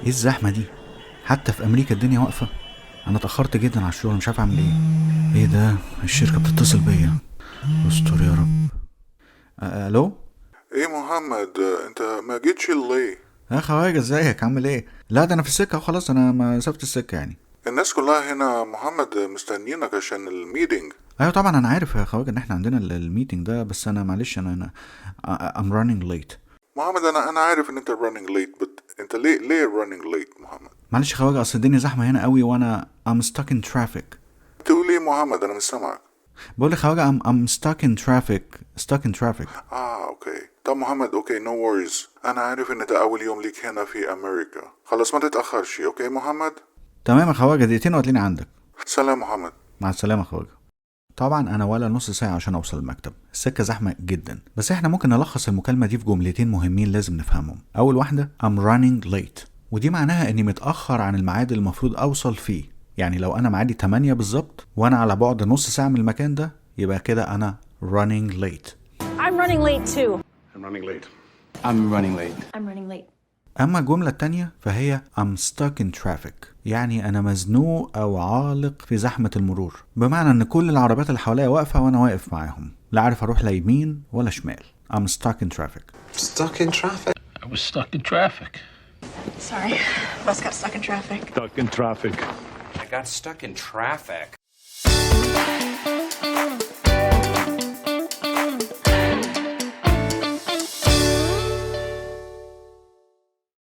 ايه الزحمة دي؟ حتى في امريكا الدنيا واقفة. انا اتأخرت جدا على الشغل، مش عارف اعمل ايه. ايه ده؟ الشركة بتتصل بيا. استر يا رب. الو. ايه محمد، انت ما جيتش ليه؟ يا خواجة ازيك؟ عامل ايه؟ لا ده انا في السكة وخلاص، انا مسافة السكة يعني. الناس كلها هنا محمد مستنيينك عشان الميتنج. ايوه طبعا انا عارف يا خواجة ان احنا عندنا الميتنج ده، بس انا معلش انا I'm running late. محمد، انا عارف ان انت running late، بس انت ليه running late محمد؟ معلش يا خواجة، اصل الدنيا زحمة هنا قوي وانا I'm stuck in traffic. تقول ايه محمد؟ انا مش سامعك. بقول لي خواجة I'm stuck in traffic. stuck in traffic. اوكي. طب محمد، اوكي نو worries. انا عارف ان ده اول يوم ليك هنا في امريكا، خلاص ما تتأخرش. اوكي محمد. تمام يا خواجة، دقيقتين وهتلاقيني عندك. سلام محمد. مع السلامة يا خواجة. طبعا انا ولا نص ساعة عشان اوصل المكتب، السكة زحمة جدا، بس احنا ممكن نلخص المكالمة دي في جملتين مهمين لازم نفهمهم. اول واحدة I'm running late، ودي معناها اني متأخر عن الميعاد اللي المفروض اوصل فيه. يعني لو انا معادي 8 بالظبط وانا على بعد نص ساعة من المكان ده، يبقى كده انا running late. I'm running late too. I'm running late. I'm running late. I'm running late. اما الجملة التانية فهي I'm stuck in traffic، يعني انا مزنوق او عالق في زحمة المرور، بمعنى ان كل العربيات اللي حواليا واقفة وانا واقف معاهم، لا عارف اروح لا يمين ولا شمال. I'm stuck in traffic. Stuck in traffic. I was stuck in traffic. Sorry, bus got stuck in traffic. Stuck in traffic. I got stuck in traffic.